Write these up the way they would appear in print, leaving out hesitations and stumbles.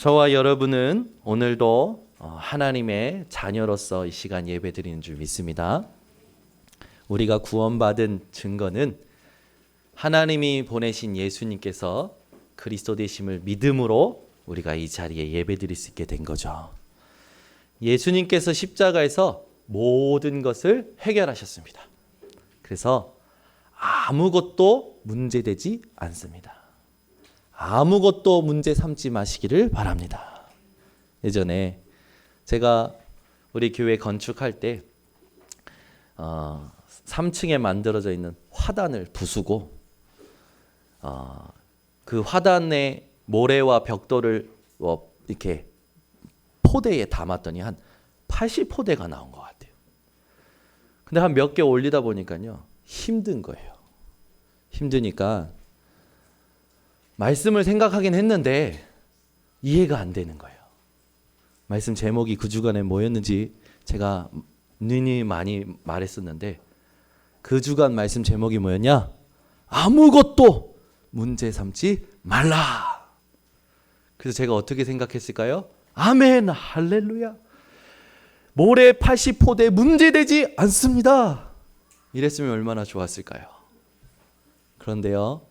저와 여러분은 오늘도 하나님의 자녀로서 이 시간 예배드리는 줄 믿습니다. 우리가 구원받은 증거는 하나님이 보내신 예수님께서 그리스도 되심을 믿음으로 우리가 이 자리에 예배드릴 수 있게 된 거죠. 예수님께서 십자가에서 모든 것을 해결하셨습니다. 그래서 아무것도 문제되지 않습니다. 아무것도 문제 삼지 마시기를 바랍니다. 예전에 제가 우리 교회 건축할 때 3층에 만들어져 있는 화단을 부수고 그 화단의 모래와 벽돌을 이렇게 포대에 담았더니 한 80포대가 나온 것 같아요. 근데 한 몇 개 올리다 보니까요 힘든 거예요. 힘드니까 말씀을 생각하긴 했는데 이해가 안 되는 거예요. 말씀 제목이 그 주간에 뭐였는지 제가 능히 많이 말했었는데 그 주간 말씀 제목이 뭐였냐? 아무것도 문제 삼지 말라. 그래서 제가 어떻게 생각했을까요? 아멘, 할렐루야. 모래 80포대 문제되지 않습니다. 이랬으면 얼마나 좋았을까요? 그런데요.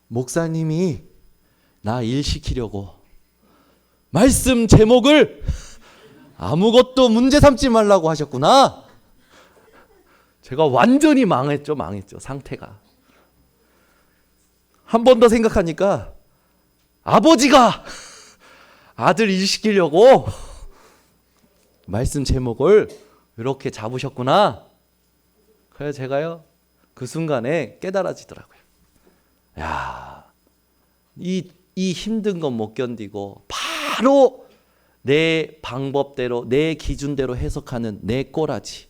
목사님이 나 일 시키려고 말씀 제목을 아무것도 문제 삼지 말라고 하셨구나. 제가 완전히 망했죠. 상태가. 한 번 더 생각하니까 아버지가 아들 일 시키려고 말씀 제목을 이렇게 잡으셨구나. 그래서 제가요 그 순간에 깨달아지더라고요. 야, 이 힘든 건 못 견디고 바로 내 방법대로 내 기준대로 해석하는 내 꼬라지.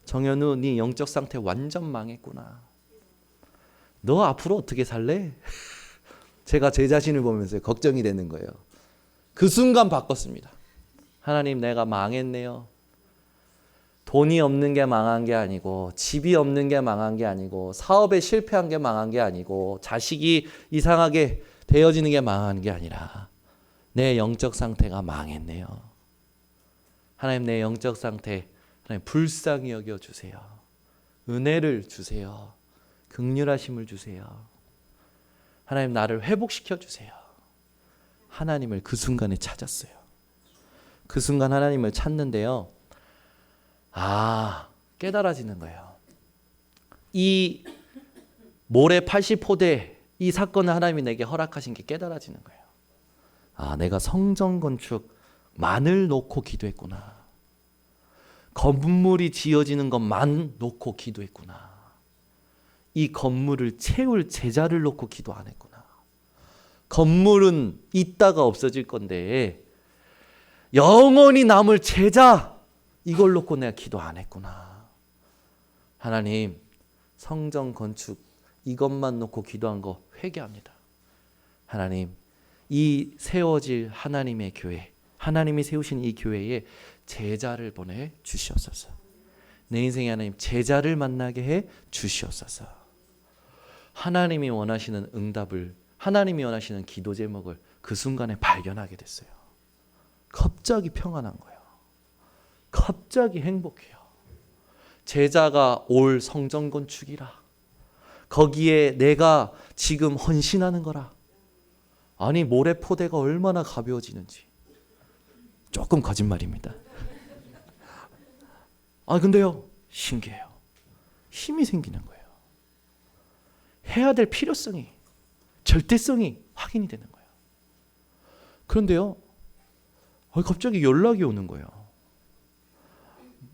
정현우, 네 영적 상태 완전 망했구나. 너 앞으로 어떻게 살래? 제가 제 자신을 보면서 걱정이 되는 거예요. 그 순간 바꿨습니다. 하나님, 내가 망했네요. 돈이 없는 게 망한 게 아니고, 집이 없는 게 망한 게 아니고, 사업에 실패한 게 망한 게 아니고, 자식이 이상하게 되어지는 게 망한 게 아니라 내 영적 상태가 망했네요. 하나님, 내 영적 상태 하나님 불쌍히 여겨주세요. 은혜를 주세요. 긍휼하심을 주세요. 하나님, 나를 회복시켜 주세요. 하나님을 그 순간에 찾았어요. 그 순간 하나님을 찾는데요. 깨달아지는 거예요. 이 모래 80포대 이 사건을 하나님이 내게 허락하신 게 깨달아지는 거예요. 내가 성전 건축만을 놓고 기도했구나. 건물이 지어지는 것만 놓고 기도했구나. 이 건물을 채울 제자를 놓고 기도 안 했구나. 건물은 있다가 없어질 건데 영원히 남을 제자 이걸 놓고 내가 기도 안 했구나. 하나님, 성전 건축 이것만 놓고 기도한 거 회개합니다. 하나님, 이 세워질 하나님의 교회, 하나님이 세우신 이 교회에 제자를 보내 주시옵소서. 내 인생에 하나님 제자를 만나게 해 주시옵소서. 하나님이 원하시는 응답을, 하나님이 원하시는 기도 제목을 그 순간에 발견하게 됐어요. 갑자기 평안한 거예요. 갑자기 행복해요. 제자가 올 성전 건축이라. 거기에 내가 지금 헌신하는 거라. 아니, 모래포대가 얼마나 가벼워지는지. 조금 거짓말입니다. 근데요, 신기해요. 힘이 생기는 거예요. 해야 될 필요성이, 절대성이 확인이 되는 거예요. 그런데요, 갑자기 연락이 오는 거예요.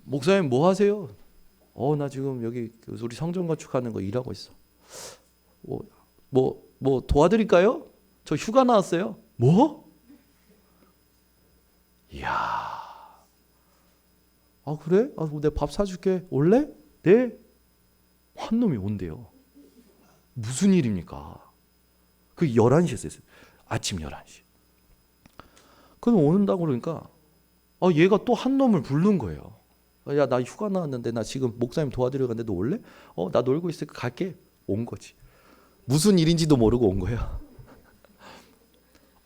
목사님 뭐 하세요? 나 지금 여기 우리 성전 건축하는 거 일하고 있어. 뭐 도와드릴까요? 저 휴가 나왔어요. 뭐? 이야. 그래? 내가 밥 사줄게. 올래? 네. 한 놈이 온대요. 무슨 일입니까? 그 11시였어요. 아침 11시. 그럼 오는다고 그러니까 얘가 또 한 놈을 부른 거예요. 야, 나 휴가 나왔는데 나 지금 목사님 도와드려 갔는데 너 올래? 나 놀고 있으니까 갈게. 온 거지. 무슨 일인지도 모르고 온 거예요.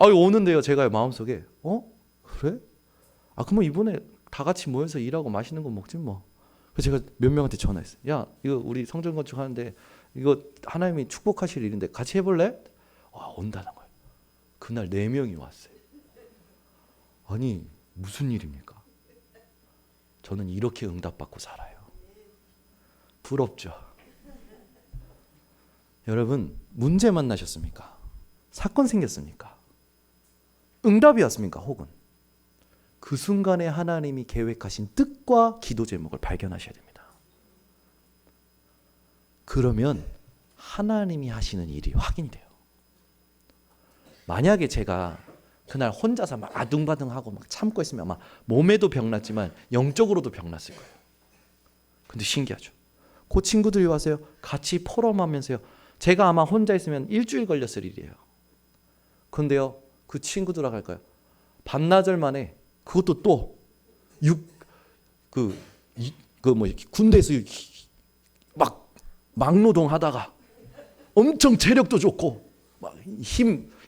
오는데요. 제가 마음속에 그래? 그러면 이번에 다 같이 모여서 일하고 맛있는 거 먹지 뭐. 그래서 제가 몇 명한테 전화했어요. 야, 이거 우리 성전 건축하는데 이거 하나님이 축복하실 일인데 같이 해볼래? 온다는 거예요. 그날 4명이 왔어요. 아니 무슨 일입니까? 저는 이렇게 응답받고 살아요. 부럽죠? 여러분, 문제 만나셨습니까? 사건 생겼습니까? 응답이 왔습니까? 혹은 그 순간에 하나님이 계획하신 뜻과 기도 제목을 발견하셔야 됩니다. 그러면 하나님이 하시는 일이 확인이 돼요. 만약에 제가 그날 혼자서 막 아둥바둥하고 막 참고 있으면 아마 몸에도 병났지만 영적으로도 병났을 거예요. 근데 신기하죠. 그 친구들이 와서요, 같이 포럼하면서요, 제가 아마 혼자 있으면 일주일 걸렸을 일이에요. 근데요, 그 친구들하고 할까요? 반나절 만에 그것도 또 군대에서 막 막노동 하다가 엄청 체력도 좋고 막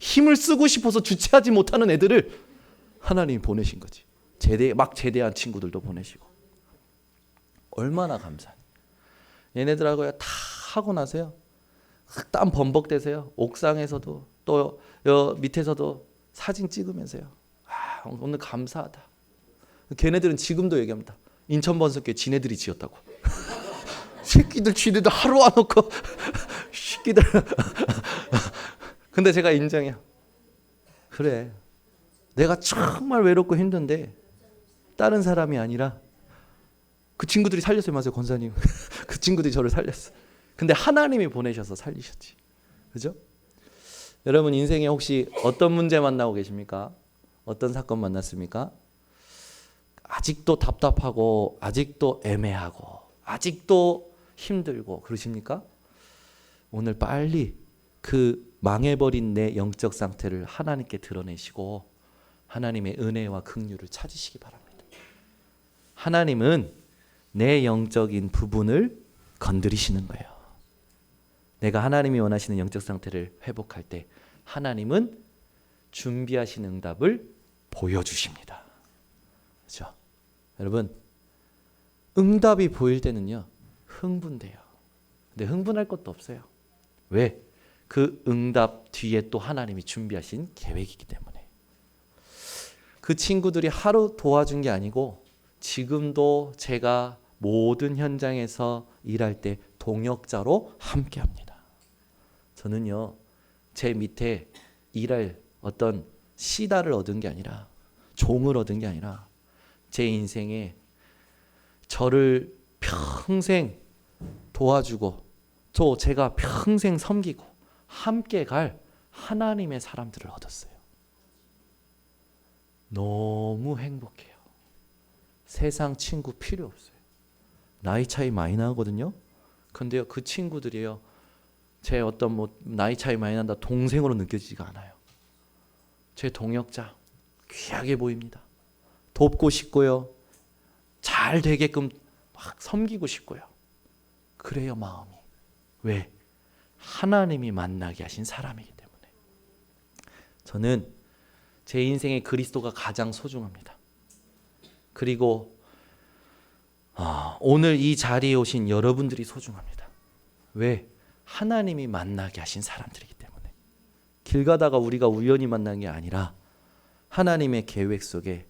힘을 쓰고 싶어서 주체하지 못하는 애들을 하나님이 보내신 거지. 제대한 친구들도 보내시고. 얼마나 감사해. 얘네들하고요 다 하고 나서요 땀 범벅대세요. 옥상에서도 또 밑에서도 사진 찍으면서요. 오늘 감사하다. 걔네들은 지금도 얘기합니다. 인천 번석교회 지네들이 지었다고. 새끼들 지네들 하루 안 놓고 새끼들. 근데 제가 인정해요. 그래, 내가 정말 외롭고 힘든데 다른 사람이 아니라 그 친구들이 살렸어요. 맞아요, 권사님. 그 친구들이 저를 살렸어. 근데 하나님이 보내셔서 살리셨지. 그죠? 여러분 인생에 혹시 어떤 문제 만나고 계십니까? 어떤 사건 만났습니까? 아직도 답답하고 아직도 애매하고 아직도 힘들고 그러십니까? 오늘 빨리 그 망해버린 내 영적 상태를 하나님께 드러내시고 하나님의 은혜와 긍휼을 찾으시기 바랍니다. 하나님은 내 영적인 부분을 건드리시는 거예요. 내가 하나님이 원하시는 영적 상태를 회복할 때 하나님은 준비하신 응답을 보여주십니다. 그렇죠? 여러분, 응답이 보일 때는요 흥분돼요. 근데 흥분할 것도 없어요. 왜? 그 응답 뒤에 또 하나님이 준비하신 계획이기 때문에. 그 친구들이 하루 도와준 게 아니고 지금도 제가 모든 현장에서 일할 때 동역자로 함께합니다. 저는요 제 밑에 일할 어떤 시다를 얻은 게 아니라 종을 얻은 게 아니라 제 인생에 저를 평생 도와주고 또 제가 평생 섬기고 함께 갈 하나님의 사람들을 얻었어요. 너무 행복해요. 세상 친구 필요 없어요. 나이 차이 많이 나거든요. 근데요 그 친구들이요 제 어떤 나이 차이 많이 난다 동생으로 느껴지지가 않아요. 제 동역자 귀하게 보입니다. 돕고 싶고요. 잘 되게끔 막 섬기고 싶고요. 그래요 마음이. 왜? 하나님이 만나게 하신 사람이기 때문에. 저는 제 인생에 그리스도가 가장 소중합니다. 그리고 오늘 이 자리에 오신 여러분들이 소중합니다. 왜? 하나님이 만나게 하신 사람들이기 때문에. 길 가다가 우리가 우연히 만난 게 아니라 하나님의 계획 속에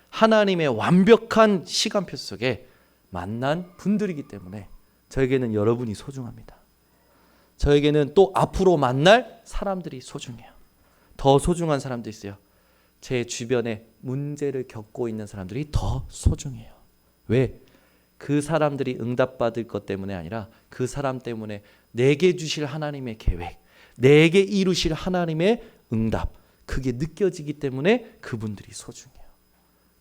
하나님의 완벽한 시간표 속에 만난 분들이기 때문에 저에게는 여러분이 소중합니다. 저에게는 또 앞으로 만날 사람들이 소중해요. 더 소중한 사람도 있어요. 제 주변에 문제를 겪고 있는 사람들이 더 소중해요. 왜? 그 사람들이 응답받을 것 때문에 아니라 그 사람 때문에 내게 주실 하나님의 계획, 내게 이루실 하나님의 응답, 그게 느껴지기 때문에 그분들이 소중해요.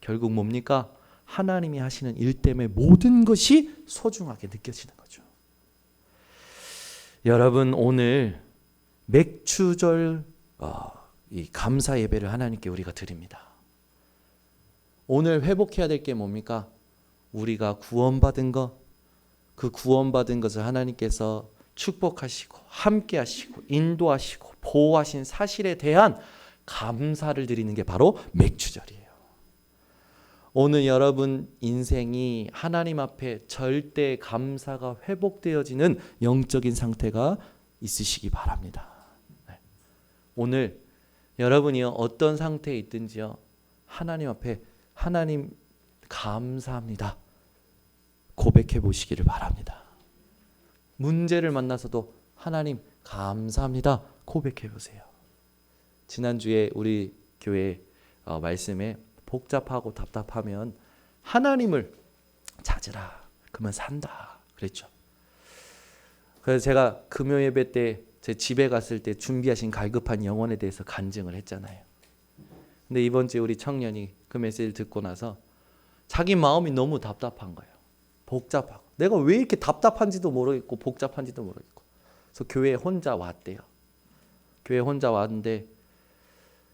결국 뭡니까? 하나님이 하시는 일 때문에 모든 것이 소중하게 느껴지는 거죠. 여러분 오늘 맥추절 이 감사 예배를 하나님께 우리가 드립니다. 오늘 회복해야 될 게 뭡니까? 우리가 구원받은 것, 그 구원받은 것을 하나님께서 축복하시고 함께 하시고 인도하시고 보호하신 사실에 대한 감사를 드리는 게 바로 맥주절이에요. 오늘 여러분 인생이 하나님 앞에 절대 감사가 회복되어지는 영적인 상태가 있으시기 바랍니다. 오늘 여러분이 어떤 상태에 있든지요, 하나님 앞에 하나님 감사합니다 고백해 보시기를 바랍니다. 문제를 만나서도 하나님 감사합니다 고백해 보세요. 지난주에 우리 교회 말씀에 복잡하고 답답하면 하나님을 찾으라, 그러면 산다 그랬죠. 그래서 제가 금요 예배 때 제 집에 갔을 때 준비하신 갈급한 영혼에 대해서 간증을 했잖아요. 근데 이번 주에 우리 청년이 그 메시지를 듣고 나서 자기 마음이 너무 답답한 거예요. 복잡하고 내가 왜 이렇게 답답한지도 모르겠고 복잡한지도 모르겠고. 그래서 교회에 혼자 왔대요. 교회에 혼자 왔는데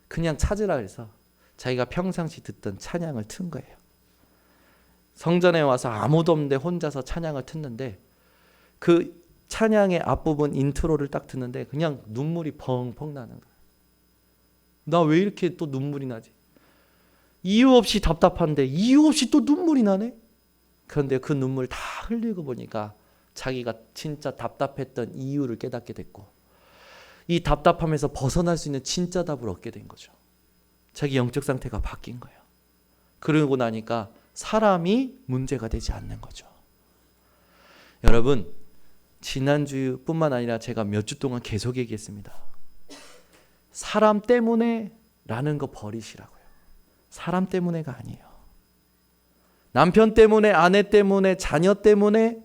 그냥 찾으라 해서 자기가 평상시 듣던 찬양을 튼 거예요. 성전에 와서 아무도 없는데 혼자서 찬양을 듣는데 그 찬양의 앞부분 인트로를 딱 듣는데 그냥 눈물이 펑펑 나는 거예요. 나 왜 이렇게 또 눈물이 나지? 이유 없이 답답한데 이유 없이 또 눈물이 나네? 그런데 그 눈물 다 흘리고 보니까 자기가 진짜 답답했던 이유를 깨닫게 됐고, 이 답답함에서 벗어날 수 있는 진짜 답을 얻게 된 거죠. 자기 영적 상태가 바뀐 거예요. 그러고 나니까 사람이 문제가 되지 않는 거죠. 여러분, 지난주뿐만 아니라 제가 몇 주 동안 계속 얘기했습니다. 사람 때문에 라는 거 버리시라고요. 사람 때문에가 아니에요. 남편 때문에, 아내 때문에, 자녀 때문에,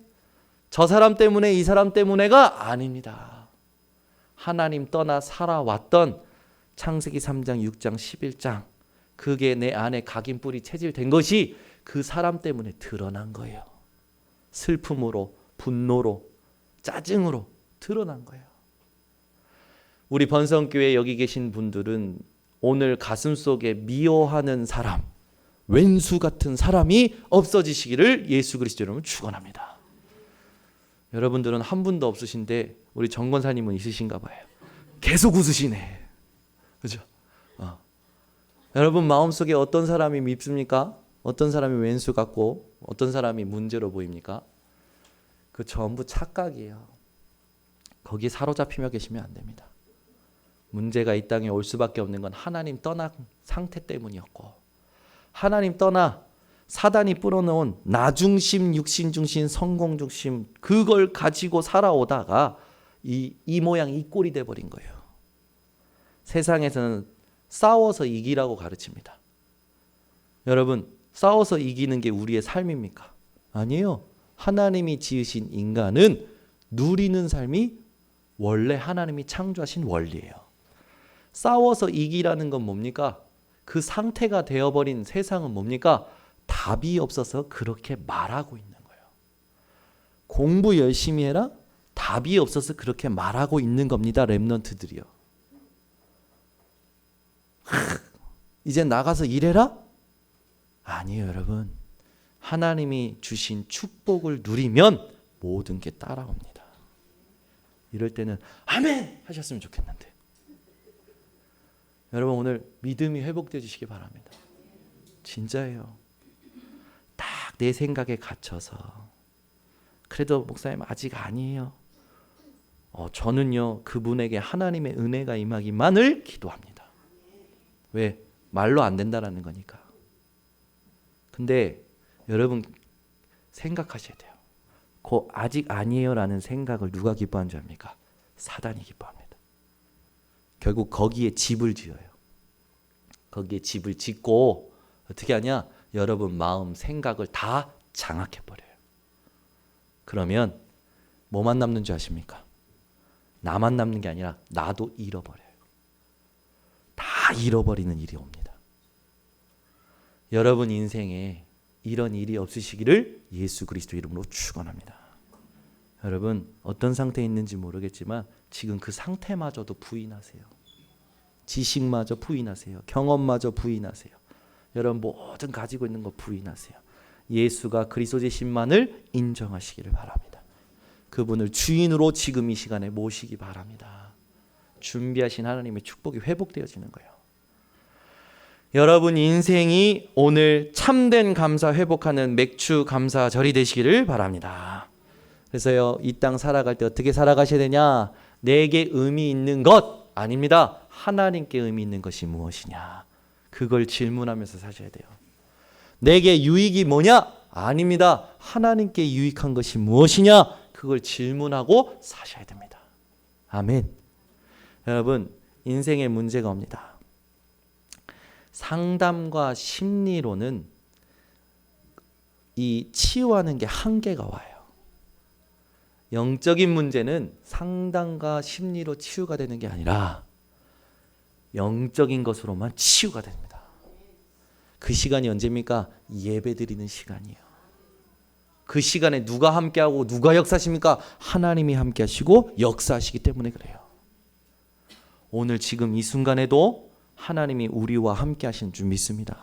저 사람 때문에, 이 사람 때문에가 아닙니다. 하나님 떠나 살아왔던 창세기 3장, 6장, 11장, 그게 내 안에 각인 뿌리 체질된 것이 그 사람 때문에 드러난 거예요. 슬픔으로, 분노로, 짜증으로 드러난 거예요. 우리 번성교회 여기 계신 분들은 오늘 가슴속에 미워하는 사람, 왼수 같은 사람이 없어지시기를 예수 그리스도 이름으로 축원합니다. 여러분들은 한 분도 없으신데 우리 정권사님은 있으신가 봐요. 계속 웃으시네. 그죠? 여러분 마음속에 어떤 사람이 밉습니까? 어떤 사람이 왼수 같고 어떤 사람이 문제로 보입니까? 그 전부 착각이에요. 거기에 사로잡히며 계시면 안 됩니다. 문제가 이 땅에 올 수밖에 없는 건 하나님 떠난 상태 때문이었고, 하나님 떠나 사단이 뿌려놓은 나중심, 육신중심, 성공중심, 그걸 가지고 살아오다가 이 모양 이 꼴이 돼버린 거예요. 세상에서는 싸워서 이기라고 가르칩니다. 여러분, 싸워서 이기는 게 우리의 삶입니까? 아니에요. 하나님이 지으신 인간은 누리는 삶이 원래 하나님이 창조하신 원리예요. 싸워서 이기라는 건 뭡니까? 그 상태가 되어버린 세상은 뭡니까? 답이 없어서 그렇게 말하고 있는 거예요. 공부 열심히 해라? 답이 없어서 그렇게 말하고 있는 겁니다. 렘넌트들이요. 이제 나가서 일해라? 아니에요, 여러분. 하나님이 주신 축복을 누리면 모든 게 따라옵니다. 이럴 때는 아멘 하셨으면 좋겠는데, 여러분 오늘 믿음이 회복되시기 바랍니다. 진짜예요. 딱 내 생각에 갇혀서 그래도 목사님 아직 아니에요. 저는요 그분에게 하나님의 은혜가 임하기만을 기도합니다. 왜? 말로 안 된다라는 거니까. 근데 여러분 생각하셔야 돼요. 그 아직 아니에요라는 생각을 누가 기뻐하는 줄 압니까? 사단이 기뻐합니다. 결국 거기에 집을 지어요. 거기에 집을 짓고 어떻게 하냐? 여러분 마음, 생각을 다 장악해버려요. 그러면 뭐만 남는 줄 아십니까? 나만 남는 게 아니라 나도 잃어버려요. 다 잃어버리는 일이 옵니다. 여러분 인생에 이런 일이 없으시기를 예수 그리스도 이름으로 축원합니다. 여러분 어떤 상태에 있는지 모르겠지만 지금 그 상태마저도 부인하세요. 지식마저 부인하세요. 경험마저 부인하세요. 여러분 모든 가지고 있는 거 부인하세요. 예수가 그리스도 되심만을 인정하시기를 바랍니다. 그분을 주인으로 지금 이 시간에 모시기 바랍니다. 준비하신 하나님의 축복이 회복되어지는 거예요. 여러분 인생이 오늘 참된 감사 회복하는 맥주 감사절이 되시기를 바랍니다. 그래서요, 이 땅 살아갈 때 어떻게 살아가셔야 되냐? 내게 의미 있는 것 아닙니다. 하나님께 의미 있는 것이 무엇이냐? 그걸 질문하면서 사셔야 돼요. 내게 유익이 뭐냐? 아닙니다. 하나님께 유익한 것이 무엇이냐? 그걸 질문하고 사셔야 됩니다. 아멘. 여러분, 인생에 문제가 옵니다. 상담과 심리로는 이 치유하는 게 한계가 와요. 영적인 문제는 상담과 심리로 치유가 되는 게 아니라 영적인 것으로만 치유가 됩니다. 그 시간이 언제입니까? 예배 드리는 시간이에요. 그 시간에 누가 함께하고 누가 역사하십니까? 하나님이 함께하시고 역사하시기 때문에 그래요. 오늘 지금 이 순간에도 하나님이 우리와 함께 하신 줄 믿습니다.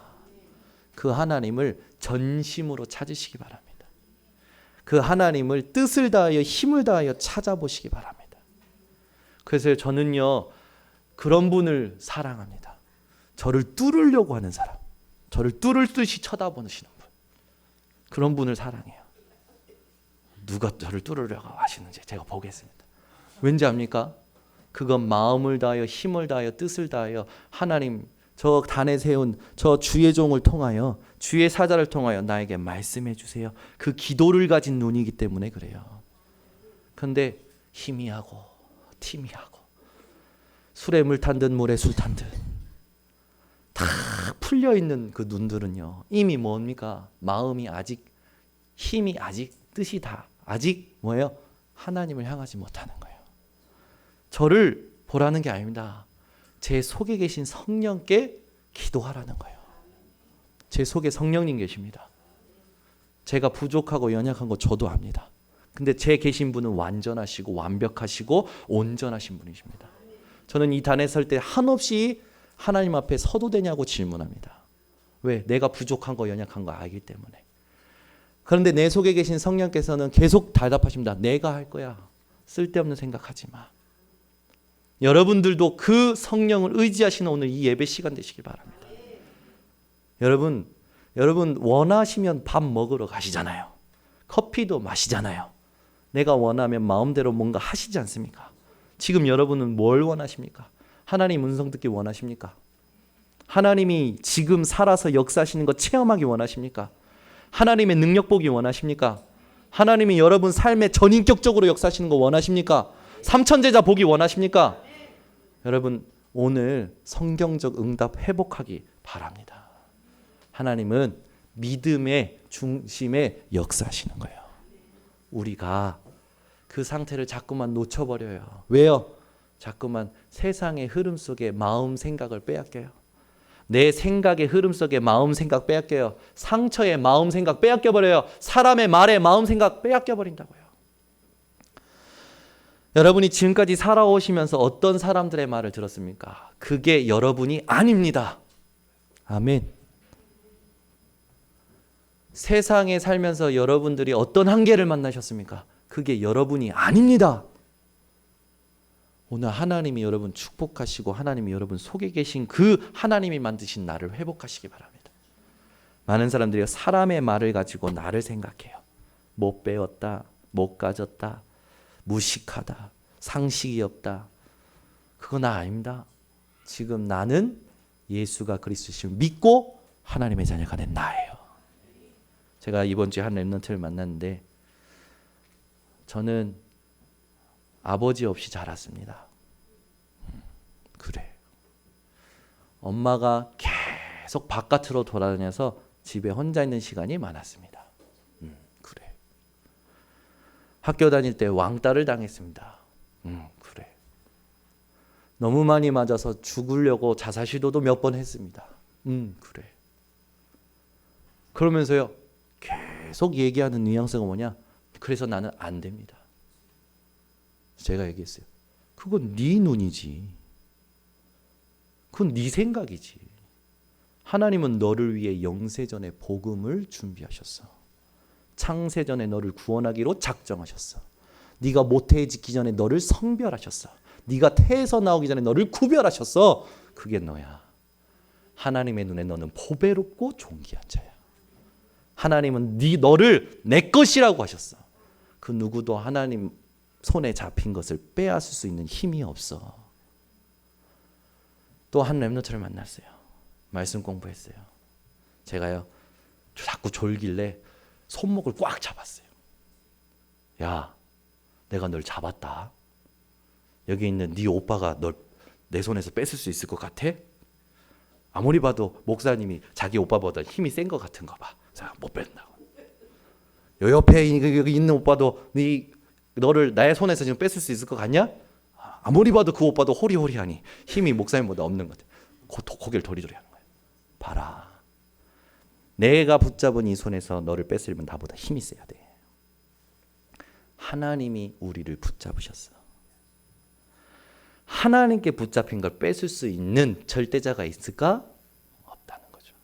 그 하나님을 전심으로 찾으시기 바랍니다. 그 하나님을 뜻을 다하여 힘을 다하여 찾아보시기 바랍니다. 그래서 저는요, 그런 분을 사랑합니다. 저를 뚫으려고 하는 사람, 저를 뚫을 듯이 쳐다보시는 분, 그런 분을 사랑해요. 누가 저를 뚫으려고 하시는지 제가 보겠습니다. 왠지 압니까? 그건 마음을 다하여 힘을 다하여 뜻을 다하여 하나님 저 단에 세운 저 주의 종을 통하여 주의 사자를 통하여 나에게 말씀해 주세요. 그 기도를 가진 눈이기 때문에 그래요. 그런데 희미하고 티미하고 술에 물 탄 듯 물에 술 탄 듯 다 풀려있는 그 눈들은요, 이미 뭡니까? 마음이 아직, 힘이 아직, 뜻이 다 아직 뭐예요? 하나님을 향하지 못하는 거예요. 저를 보라는 게 아닙니다. 제 속에 계신 성령께 기도하라는 거예요. 제 속에 성령님 계십니다. 제가 부족하고 연약한 거 저도 압니다. 근데 제 계신 분은 완전하시고 완벽하시고 온전하신 분이십니다. 저는 이 단에 설 때 한없이 하나님 앞에 서도 되냐고 질문합니다. 왜? 내가 부족한 거 연약한 거 알기 때문에. 그런데 내 속에 계신 성령께서는 계속 대답하십니다. 내가 할 거야. 쓸데없는 생각하지 마. 여러분들도 그 성령을 의지하시는 오늘 이 예배 시간 되시길 바랍니다. 여러분 원하시면 밥 먹으러 가시잖아요. 커피도 마시잖아요. 내가 원하면 마음대로 뭔가 하시지 않습니까? 지금 여러분은 뭘 원하십니까? 하나님 음성 듣기 원하십니까? 하나님이 지금 살아서 역사하시는 거 체험하기 원하십니까? 하나님의 능력 보기 원하십니까? 하나님이 여러분 삶에 전인격적으로 역사하시는 거 원하십니까? 삼천제자 보기 원하십니까? 여러분 오늘 성경적 응답 회복하기 바랍니다. 하나님은 믿음의 중심에 역사하시는 거예요. 우리가 그 상태를 자꾸만 놓쳐버려요. 왜요? 자꾸만 세상의 흐름 속에 마음 생각을 빼앗겨요. 내 생각의 흐름 속에 마음 생각 빼앗겨요. 상처의 마음 생각 빼앗겨버려요. 사람의 말에 마음 생각 빼앗겨버린다고요. 여러분이 지금까지 살아오시면서 어떤 사람들의 말을 들었습니까? 그게 여러분이 아닙니다. 아멘. 세상에 살면서 여러분들이 어떤 한계를 만나셨습니까? 그게 여러분이 아닙니다. 오늘 하나님이 여러분 축복하시고 하나님이 여러분 속에 계신 그 하나님이 만드신 나를 회복하시기 바랍니다. 많은 사람들이 사람의 말을 가지고 나를 생각해요. 못 배웠다, 못 가졌다, 무식하다, 상식이 없다. 그거 나 아닙니다. 지금 나는 예수가 그리스도심을 믿고 하나님의 자녀가 된 나예요. 제가 이번 주에 한 렘넌트를 만났는데 저는 아버지 없이 자랐습니다. 그래. 엄마가 계속 바깥으로 돌아다녀서 집에 혼자 있는 시간이 많았습니다. 그래. 학교 다닐 때 왕따를 당했습니다. 그래. 너무 많이 맞아서 죽으려고 자살 시도도 몇 번 했습니다. 그래. 그러면서요, 계속 얘기하는 뉘앙스가 뭐냐? 그래서 나는 안 됩니다. 제가 얘기했어요. 그건 네 눈이지. 그건 네 생각이지. 하나님은 너를 위해 영세전에 복음을 준비하셨어. 창세전에 너를 구원하기로 작정하셨어. 네가 모태에 짓기 전에 너를 성별하셨어. 네가 태에서 나오기 전에 너를 구별하셨어. 그게 너야. 하나님의 눈에 너는 보배롭고 존귀한 자야. 하나님은 너를 내 것이라고 하셨어. 그 누구도 하나님 손에 잡힌 것을 빼앗을 수 있는 힘이 없어. 또 한 렘넌트를 만났어요. 말씀 공부했어요. 제가요 자꾸 졸길래 손목을 꽉 잡았어요. 야, 내가 널 잡았다. 여기 있는 네 오빠가 널 내 손에서 뺏을 수 있을 것 같아? 아무리 봐도 목사님이 자기 오빠보다 힘이 센 것 같은가 봐. 자, 못 뺀다고. 요 옆에 여기 있는 오빠도 너를 나의 손에서 지금 뺏을 수 있을 것 같냐? 아무리 봐도 그 오빠도 호리호리하니 힘이 목사님보다 없는 것 같아. 고개를 도리도리하는 거예요. 봐라. 내가 붙잡은 이 손에서 너를 뺏으려면 나보다 힘이 세야 돼. 하나님이 우리를 붙잡으셨어. 하나님께 붙잡힌 걸 뺏을 수 있는 절대자가 있을까? 없다는 거죠.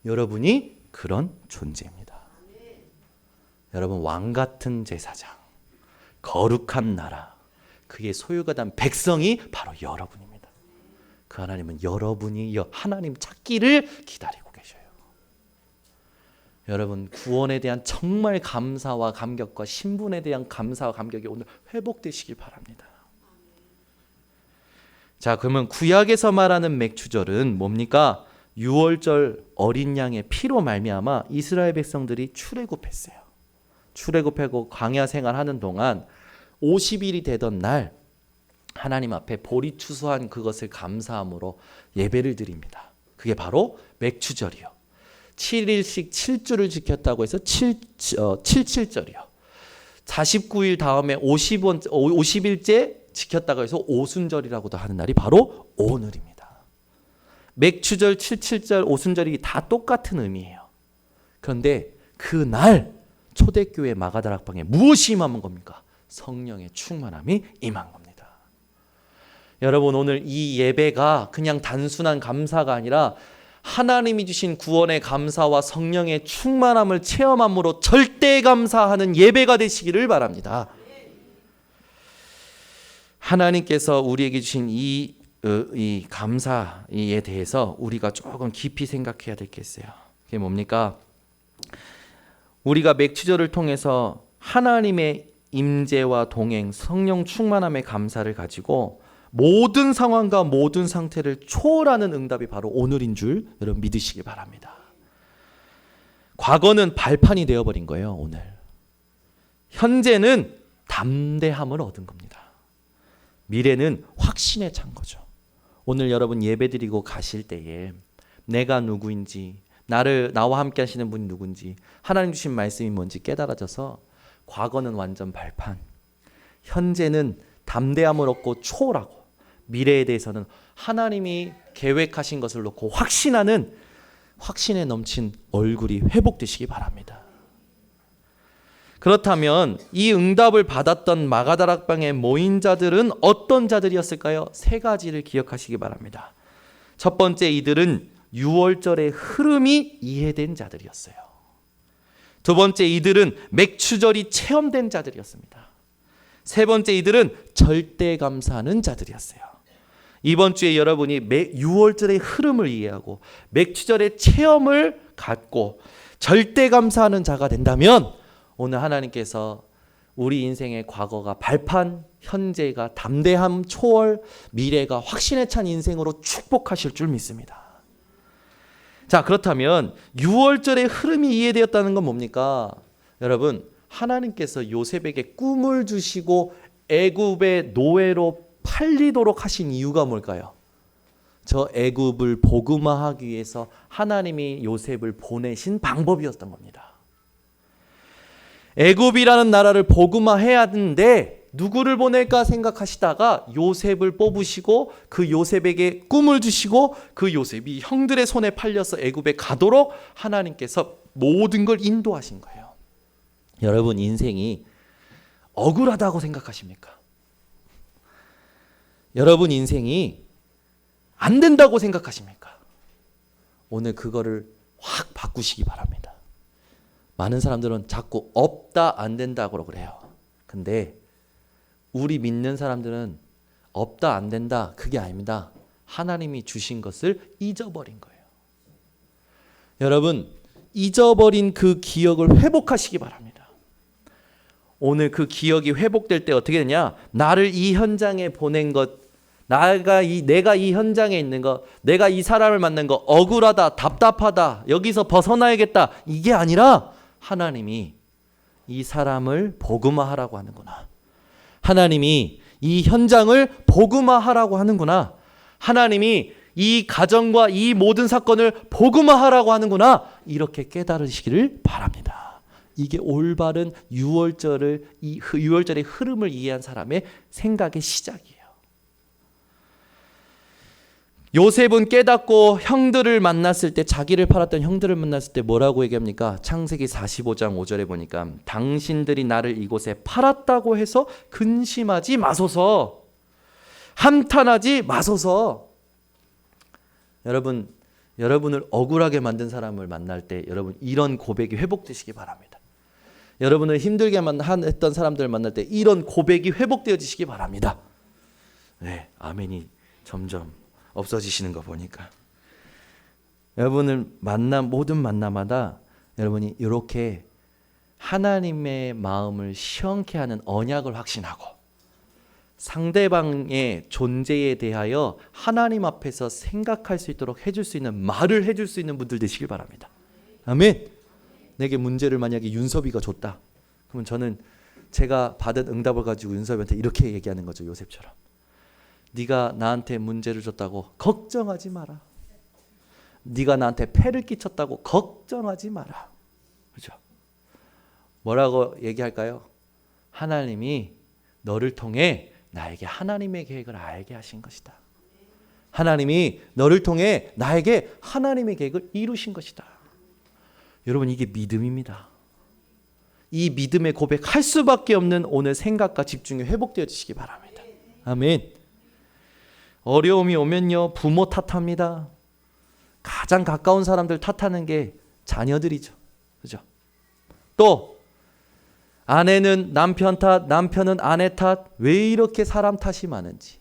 여러분이 그런 존재입니다. 여러분 왕 같은 제사장, 거룩한 나라, 그의 소유가 된 백성이 바로 여러분입니다. 그 하나님은 여러분이 하나님 찾기를 기다리고 계셔요. 여러분 구원에 대한 정말 감사와 감격과 신분에 대한 감사와 감격이 오늘 회복되시길 바랍니다. 자, 그러면 구약에서 말하는 맥추절은 뭡니까? 유월절 어린 양의 피로 말미암아 이스라엘 백성들이 출애굽했어요. 출애굽하고 광야 생활하는 동안 50일이 되던 날 하나님 앞에 보리 추수한 그것을 감사함으로 예배를 드립니다. 그게 바로 맥추절이요. 7일씩 7주를 지켰다고 해서 77절이요. 49일 다음에 50일째 지켰다고 해서 오순절이라고도 하는 날이 바로 오늘입니다. 맥추절, 77절, 오순절이 다 똑같은 의미예요. 그런데 그날 초대교회 마가다락방에 무엇이 임한 겁니까? 성령의 충만함이 임한 겁니다. 여러분 오늘 이 예배가 그냥 단순한 감사가 아니라 하나님이 주신 구원의 감사와 성령의 충만함을 체험함으로 절대 감사하는 예배가 되시기를 바랍니다. 하나님께서 우리에게 주신 이 감사에 대해서 우리가 조금 깊이 생각해야 될 게 있어요. 그게 뭡니까? 우리가 맥추절을 통해서 하나님의 임재와 동행, 성령 충만함의 감사를 가지고 모든 상황과 모든 상태를 초월하는 응답이 바로 오늘인 줄 여러분 믿으시기 바랍니다. 과거는 발판이 되어버린 거예요. 오늘. 현재는 담대함을 얻은 겁니다. 미래는 확신에 찬 거죠. 오늘 여러분 예배드리고 가실 때에 내가 누구인지, 나와 함께 하시는 분이 누군지, 하나님 주신 말씀이 뭔지 깨달아져서 과거는 완전 발판, 현재는 담대함을 얻고 초월하고, 미래에 대해서는 하나님이 계획하신 것을 놓고 확신하는 확신에 넘친 얼굴이 회복되시기 바랍니다. 그렇다면 이 응답을 받았던 마가다락방에 모인 자들은 어떤 자들이었을까요? 세 가지를 기억하시기 바랍니다. 첫 번째, 이들은 유월절의 흐름이 이해된 자들이었어요. 두 번째, 이들은 맥추절이 체험된 자들이었습니다. 세 번째, 이들은 절대 감사하는 자들이었어요. 이번 주에 여러분이 유월절의 흐름을 이해하고 맥추절의 체험을 갖고 절대 감사하는 자가 된다면 오늘 하나님께서 우리 인생의 과거가 발판, 현재가 담대함, 초월, 미래가 확신에 찬 인생으로 축복하실 줄 믿습니다. 자, 그렇다면 유월절의 흐름이 이해되었다는 건 뭡니까? 여러분, 하나님께서 요셉에게 꿈을 주시고 애굽의 노예로 팔리도록 하신 이유가 뭘까요? 저 애굽을 복음화하기 위해서 하나님이 요셉을 보내신 방법이었던 겁니다. 애굽이라는 나라를 복음화해야 하는데 누구를 보낼까 생각하시다가 요셉을 뽑으시고 그 요셉에게 꿈을 주시고 그 요셉이 형들의 손에 팔려서 애굽에 가도록 하나님께서 모든 걸 인도하신 거예요. 여러분 인생이 억울하다고 생각하십니까? 여러분 인생이 안 된다고 생각하십니까? 오늘 그거를 확 바꾸시기 바랍니다. 많은 사람들은 자꾸 없다 안 된다고 그래요. 근데 우리 믿는 사람들은 없다 안 된다 그게 아닙니다. 하나님이 주신 것을 잊어버린 거예요. 여러분, 잊어버린 그 기억을 회복하시기 바랍니다. 오늘 그 기억이 회복될 때 어떻게 되냐? 나를 이 현장에 보낸 것, 내가 이 현장에 있는 것, 내가 이 사람을 만난 거, 억울하다, 답답하다, 여기서 벗어나야겠다, 이게 아니라 하나님이 이 사람을 복음화하라고 하는구나. 하나님이 이 현장을 복음화하라고 하는구나. 하나님이 이 가정과 이 모든 사건을 복음화하라고 하는구나. 이렇게 깨달으시기를 바랍니다. 이게 올바른 유월절의 흐름을 이해한 사람의 생각의 시작이에요. 요셉은 깨닫고 형들을 만났을 때, 자기를 팔았던 형들을 만났을 때 뭐라고 얘기합니까? 창세기 45장 5절에 보니까 당신들이 나를 이곳에 팔았다고 해서 근심하지 마소서, 한탄하지 마소서. 여러분을 억울하게 만든 사람을 만날 때 여러분 이런 고백이 회복되시기 바랍니다. 여러분을 힘들게 했던 사람들을 만날 때 이런 고백이 회복되어지시기 바랍니다. 네, 아멘이 점점 없어지시는 거 보니까 여러분을 모든 만남마다 여러분이 이렇게 하나님의 마음을 시원케 하는 언약을 확신하고 상대방의 존재에 대하여 하나님 앞에서 생각할 수 있도록 해줄 수 있는 말을 해줄 수 있는 분들 되시길 바랍니다. 아멘. 내게 문제를 만약에 윤섭이가 줬다, 그러면 저는 제가 받은 응답을 가지고 윤섭이한테 이렇게 얘기하는 거죠. 요셉처럼. 네가 나한테 문제를 줬다고 걱정하지 마라. 네가 나한테 폐를 끼쳤다고 걱정하지 마라. 그렇죠? 뭐라고 얘기할까요? 하나님이 너를 통해 나에게 하나님의 계획을 알게 하신 것이다. 하나님이 너를 통해 나에게 하나님의 계획을 이루신 것이다. 여러분, 이게 믿음입니다. 이 믿음의 고백할 수밖에 없는 오늘 생각과 집중이 회복되어지시기 바랍니다. 아멘. 어려움이 오면요, 부모 탓합니다. 가장 가까운 사람들 탓하는 게 자녀들이죠. 그죠? 또 아내는 남편 탓, 남편은 아내 탓, 왜 이렇게 사람 탓이 많은지.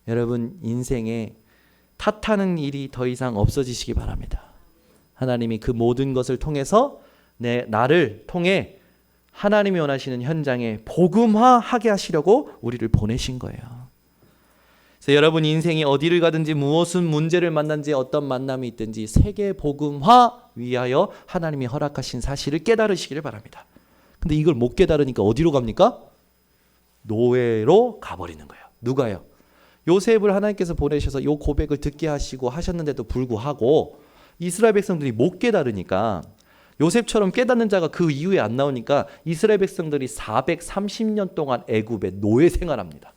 여러분, 인생에 탓하는 일이 더 이상 없어지시기 바랍니다. 하나님이 그 모든 것을 통해서 나를 통해 하나님이 원하시는 현장에 복음화하게 하시려고 우리를 보내신 거예요. 그래서 여러분 인생이 어디를 가든지 무엇은 문제를 만난지 어떤 만남이 있든지 세계 복음화 위하여 하나님이 허락하신 사실을 깨달으시기를 바랍니다. 근데 이걸 못 깨달으니까 어디로 갑니까? 노예로 가버리는 거예요. 누가요? 요셉을 하나님께서 보내셔서 이 고백을 듣게 하시고 하셨는데도 불구하고 이스라엘 백성들이 못 깨달으니까, 요셉처럼 깨닫는 자가 그 이후에 안 나오니까 이스라엘 백성들이 430년 동안 애굽에 노예 생활합니다.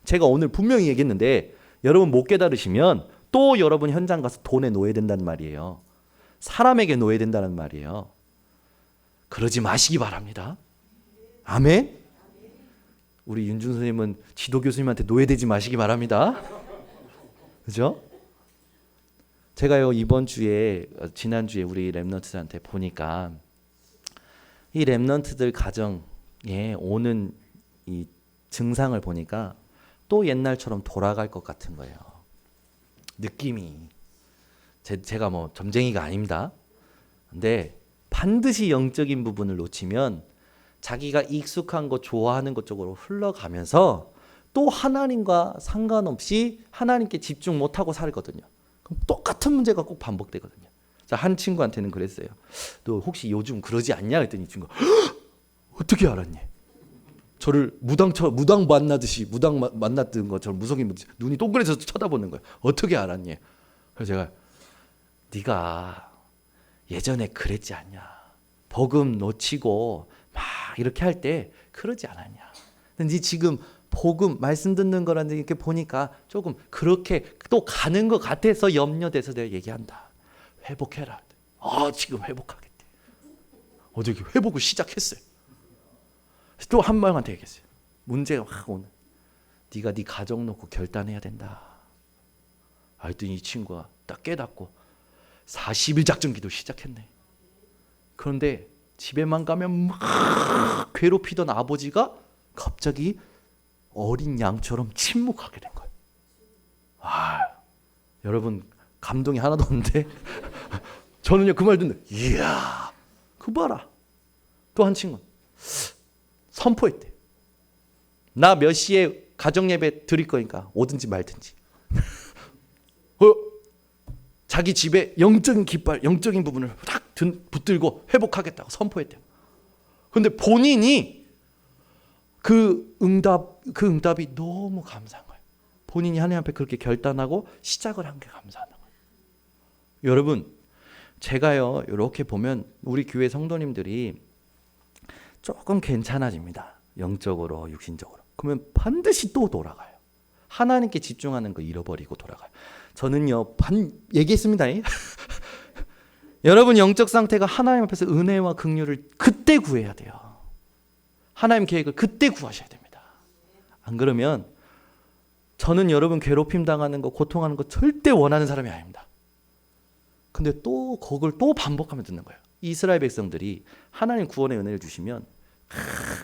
제가 오늘 분명히 얘기했는데 여러분 못 깨달으시면 또 여러분 현장 가서 돈에 노예된다는 말이에요. 사람에게 노예된다는 말이에요. 그러지 마시기 바랍니다. 아멘. 우리 윤준 선생님은 지도 교수님한테 노예되지 마시기 바랍니다. 그죠? 제가요 이번 주에 지난주에 우리 랩런트들한테 보니까 이 랩런트들 가정에 오는 이 증상을 보니까 또 옛날처럼 돌아갈 것 같은 거예요. 느낌이. 제가 뭐 점쟁이가 아닙니다. 근데 반드시 영적인 부분을 놓치면 자기가 익숙한 것, 좋아하는 것 쪽으로 흘러가면서 또 하나님과 상관없이 하나님께 집중 못하고 살거든요. 그럼 똑같은 문제가 꼭 반복되거든요. 자, 한 친구한테는 그랬어요. 너 혹시 요즘 그러지 않냐? 그랬더니 이 친구가 어떻게 알았니? 저를 무당 만나듯이 무당 만났던 것처럼 무속인 눈이 동그래져서 쳐다보는 거예요. 어떻게 알았니? 그래서 제가 네가 예전에 그랬지 않냐? 복음 놓치고 막 이렇게 할 때 그러지 않았냐? 근데 지금 복음 말씀 듣는 거라는 이렇게 보니까 조금 그렇게 또 가는 것 같아서 염려돼서 내가 얘기한다. 회복해라. 지금 회복하겠대. 어저께 회복을 시작했어요. 또 한 명한테 얘기했어요. 문제가 확 오는. 네가 네 가정 놓고 결단해야 된다. 하여튼 이 친구가 딱 깨닫고 40일 작전 기도 시작했네. 그런데 집에만 가면 막 괴롭히던 아버지가 갑자기 어린 양처럼 침묵하게 된 거예요. 여러분 감동이 하나도 없는데 저는요 그 말 듣는데 이야 그거 봐라. 또 한 친구 선포했대. 나 몇 시에 가정예배 드릴 거니까 오든지 말든지. 자기 집에 영적인 깃발, 영적인 부분을 딱 붙들고 회복하겠다고 선포했대요. 그런데 본인이 그 응답이 너무 감사한 거예요. 본인이 하나님 앞에 그렇게 결단하고 시작을 한 게 감사한 거예요. 여러분, 제가요 이렇게 보면 우리 교회 성도님들이 조금 괜찮아집니다. 영적으로, 육신적으로. 그러면 반드시 또 돌아가요. 하나님께 집중하는 거 잃어버리고 돌아가요. 저는요 얘기했습니다. 여러분 영적 상태가 하나님 앞에서 은혜와 긍휼을 그때 구해야 돼요. 하나님 계획을 그때 구하셔야 됩니다. 안 그러면 저는 여러분 괴롭힘 당하는 거, 고통하는 거 절대 원하는 사람이 아닙니다. 근데 또 그걸 또 반복하면 듣는 거예요. 이스라엘 백성들이 하나님 구원의 은혜를 주시면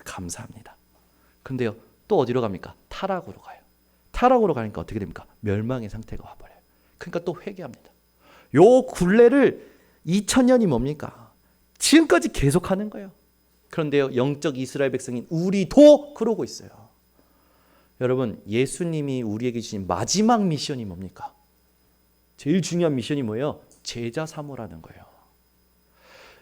감사합니다. 근데요 또 어디로 갑니까? 타락으로 가요. 타락으로 가니까 어떻게 됩니까? 멸망의 상태가 와버려요. 그러니까 또 회개합니다. 요 굴레를 2000년이 뭡니까? 지금까지 계속하는 거예요. 그런데요 영적 이스라엘 백성인 우리도 그러고 있어요. 여러분 예수님이 우리에게 주신 마지막 미션이 뭡니까? 제일 중요한 미션이 뭐예요? 제자 삼으라는 거예요.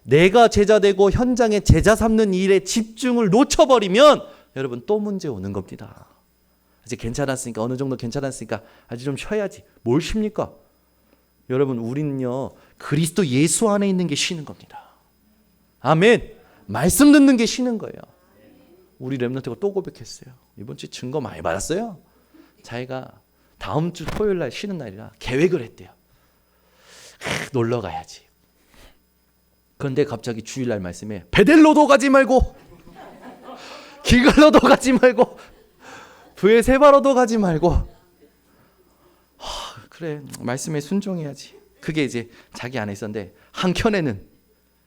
내가 제자 되고 현장에 제자 삼는 일에 집중을 놓쳐버리면 여러분 또 문제 오는 겁니다. 이제 괜찮았으니까 어느 정도 괜찮았으니까 아직 좀 쉬어야지. 뭘 쉽니까? 여러분 우리는요 그리스도 예수 안에 있는 게 쉬는 겁니다. 아멘. 말씀 듣는 게 쉬는 거예요. 우리 렘넌트가 또 고백했어요. 이번 주 증거 많이 받았어요. 자기가 다음 주 토요일 날 쉬는 날이라 계획을 했대요. 놀러 가야지. 그런데 갑자기 주일날 말씀에 베델로도 가지 말고 길갈로도 가지 말고 브에세바로도 가지 말고 그래 말씀에 순종해야지. 그게 이제 자기 안에 있었는데 한켠에는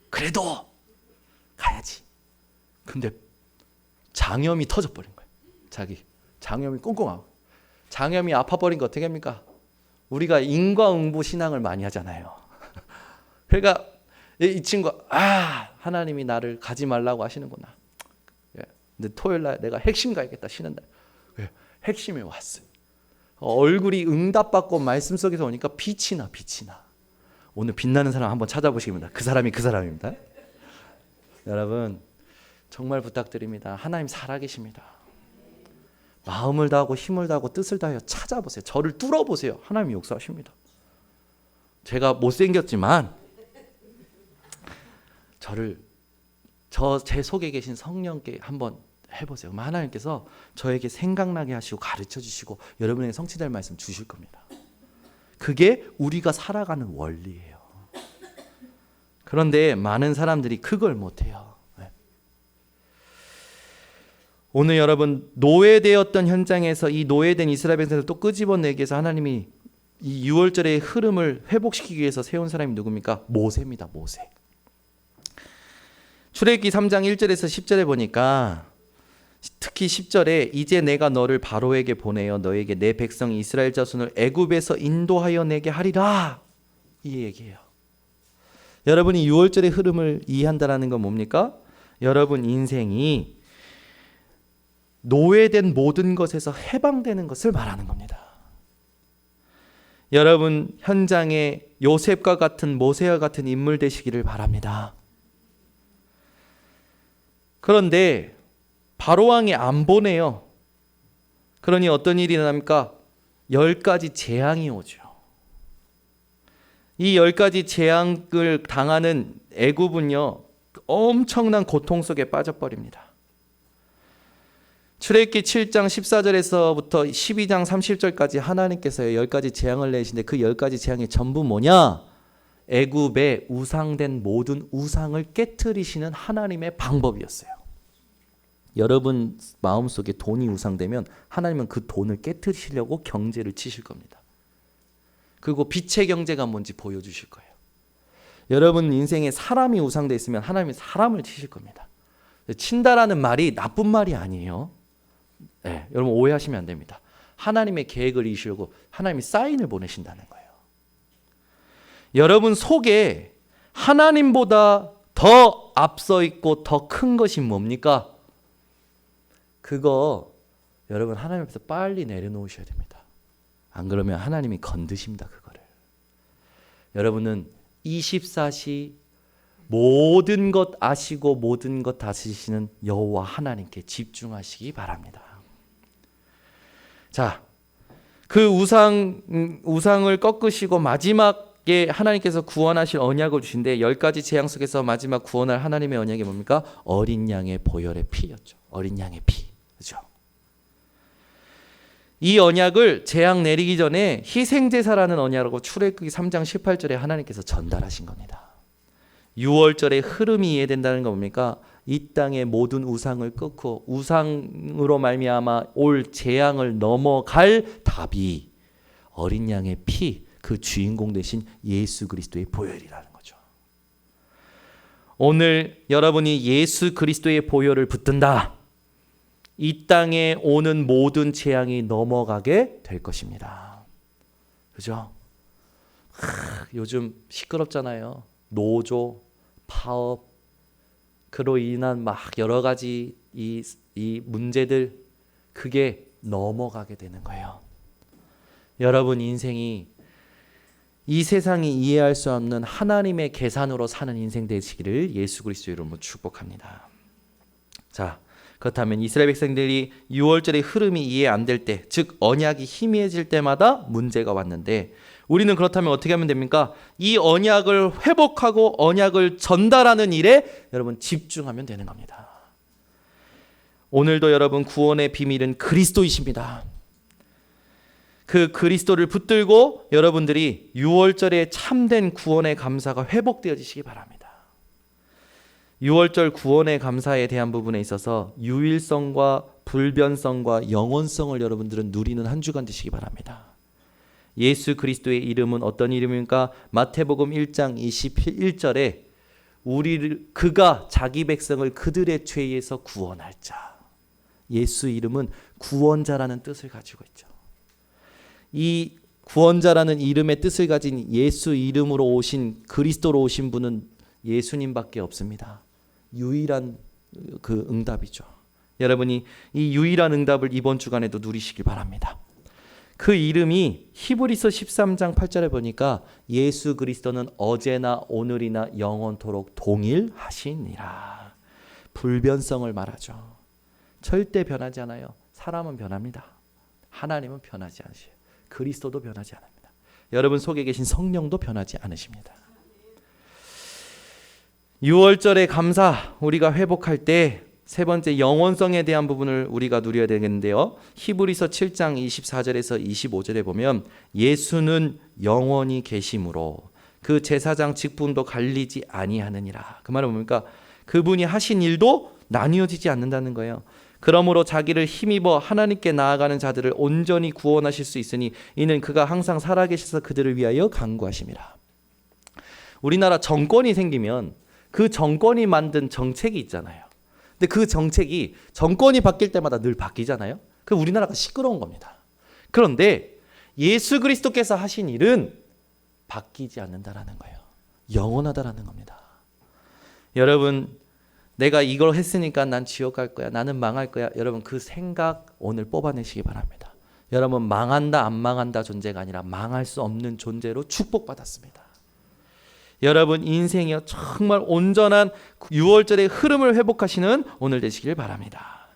그래도 가야지. 근데 장염이 터져버린 거예요. 자기 장염이 꽁꽁하고 장염이 아파버린 거 어떻게 합니까? 우리가 인과응보 신앙을 많이 하잖아요. 그러니까 이 친구가 하나님이 나를 가지 말라고 하시는구나. 근데 토요일 날 내가 핵심 가야겠다 쉬는 날. 핵심이 왔어요. 얼굴이 응답받고 말씀 속에서 오니까 빛이 나. 오늘 빛나는 사람 한번 찾아보시기 바랍니다. 그 사람이 그 사람입니다. 여러분 정말 부탁드립니다. 하나님 살아계십니다. 마음을 다하고 힘을 다하고 뜻을 다하여 찾아보세요. 저를 뚫어보세요. 하나님이 역사하십니다. 제가 못생겼지만 제 속에 계신 성령께 한번 해보세요. 하나님께서 저에게 생각나게 하시고 가르쳐 주시고 여러분에게 성취될 말씀 주실 겁니다. 그게 우리가 살아가는 원리예요. 그런데 많은 사람들이 그걸 못해요. 오늘 여러분 노예되었던 현장에서 이 노예된 이스라엘 백성을 또 끄집어내기 위해서 하나님이 이 6월절의 흐름을 회복시키기 위해서 세운 사람이 누굽니까? 모세입니다. 모세. 출애굽기 3장 1절에서 10절에 보니까 특히 10절에 이제 내가 너를 바로에게 보내어 너에게 내 백성 이스라엘 자손을 애굽에서 인도하여 내게 하리라. 이 얘기예요. 여러분이 6월절의 흐름을 이해한다는 건 뭡니까? 여러분 인생이 노예된 모든 것에서 해방되는 것을 말하는 겁니다. 여러분 현장에 요셉과 같은 모세와 같은 인물 되시기를 바랍니다. 그런데 바로왕이 안 보내요. 그러니 어떤 일이 일어납니까? 10가지 재앙이 오죠. 이 10가지 재앙을 당하는 애굽은요 엄청난 고통 속에 빠져버립니다. 출애굽기 7장 14절에서부터 12장 30절까지 하나님께서 10가지 재앙을 내시는데 그 10가지 재앙이 전부 뭐냐? 애굽의 우상된 모든 우상을 깨트리시는 하나님의 방법이었어요. 여러분 마음속에 돈이 우상되면 하나님은 그 돈을 깨트리시려고 경제를 치실 겁니다. 그리고 빛의 경제가 뭔지 보여주실 거예요. 여러분 인생에 사람이 우상되어 있으면 하나님이 사람을 치실 겁니다. 친다라는 말이 나쁜 말이 아니에요. 네, 여러분 오해하시면 안 됩니다. 하나님의 계획을 이루시려고 하나님이 사인을 보내신다는 거예요. 여러분 속에 하나님보다 더 앞서 있고 더 큰 것이 뭡니까? 그거 여러분 하나님 앞에서 빨리 내려놓으셔야 됩니다. 안 그러면 하나님이 건드십니다. 그거를. 여러분은 24시 모든 것 아시고 모든 것 다스리시는 여호와 하나님께 집중하시기 바랍니다. 자, 그 우상을 꺾으시고 마지막에 하나님께서 구원하실 언약을 주신데 10가지 재앙 속에서 마지막 구원할 하나님의 언약이 뭡니까? 어린 양의 보혈의 피였죠. 어린 양의 피. 그죠? 이 언약을 재앙 내리기 전에 희생제사라는 언약으로 출애굽기 3장 18절에 하나님께서 전달하신 겁니다. 6월절의 흐름이 이해된다는 건 뭡니까? 이 땅의 모든 우상을 끊고 우상으로 말미암아 올 재앙을 넘어갈 답이 어린 양의 피, 그 주인공 되신 예수 그리스도의 보혈이라는 거죠. 오늘 여러분이 예수 그리스도의 보혈을 붙든다. 이 땅에 오는 모든 재앙이 넘어가게 될 것입니다. 그죠? 요즘 시끄럽잖아요. 노조, 파업, 그로 인한 막 여러 가지 이 문제들, 그게 넘어가게 되는 거예요. 여러분 인생이 이 세상이 이해할 수 없는 하나님의 계산으로 사는 인생 되시기를 예수 그리스도의 이름으로 축복합니다. 자, 그렇다면 이스라엘 백성들이 6월절의 흐름이 이해 안 될 때, 즉 언약이 희미해질 때마다 문제가 왔는데 우리는 그렇다면 어떻게 하면 됩니까? 이 언약을 회복하고 언약을 전달하는 일에 여러분 집중하면 되는 겁니다. 오늘도 여러분 구원의 비밀은 그리스도이십니다. 그 그리스도를 붙들고 여러분들이 6월절의 참된 구원의 감사가 회복되어지시기 바랍니다. 6월절 구원의 감사에 대한 부분에 있어서 유일성과 불변성과 영원성을 여러분들은 누리는 한 주간 되시기 바랍니다. 예수 그리스도의 이름은 어떤 이름입니까? 마태복음 1장 21절에 그가 자기 백성을 그들의 죄에서 구원할 자. 예수 이름은 구원자라는 뜻을 가지고 있죠. 이 구원자라는 이름의 뜻을 가진 예수 이름으로 오신 그리스도로 오신 분은 예수님밖에 없습니다. 유일한 그 응답이죠. 여러분이 이 유일한 응답을 이번 주간에도 누리시길 바랍니다. 그 이름이 히브리서 13장 8절에 보니까 예수 그리스도는 어제나 오늘이나 영원토록 동일하시니라. 불변성을 말하죠. 절대 변하지 않아요. 사람은 변합니다. 하나님은 변하지 않으세요. 그리스도도 변하지 않습니다. 여러분 속에 계신 성령도 변하지 않으십니다. 6월절의 감사 우리가 회복할 때 세 번째 영원성에 대한 부분을 우리가 누려야 되겠는데요. 히브리서 7장 24절에서 25절에 보면 예수는 영원히 계심으로 그 제사장 직분도 갈리지 아니하느니라. 그 말은 뭡니까? 그분이 하신 일도 나뉘어지지 않는다는 거예요. 그러므로 자기를 힘입어 하나님께 나아가는 자들을 온전히 구원하실 수 있으니 이는 그가 항상 살아계셔서 그들을 위하여 간구하심이라. 우리나라 정권이 생기면 그 정권이 만든 정책이 있잖아요. 근데 그 정책이 정권이 바뀔 때마다 늘 바뀌잖아요. 그 우리나라가 시끄러운 겁니다. 그런데 예수 그리스도께서 하신 일은 바뀌지 않는다라는 거예요. 영원하다라는 겁니다. 여러분, 내가 이걸 했으니까 난 지옥 갈 거야, 나는 망할 거야. 여러분 그 생각 오늘 뽑아내시기 바랍니다. 여러분 망한다 안 망한다 존재가 아니라 망할 수 없는 존재로 축복받았습니다. 여러분 인생이요 정말 온전한 6월절의 흐름을 회복하시는 오늘 되시길 바랍니다.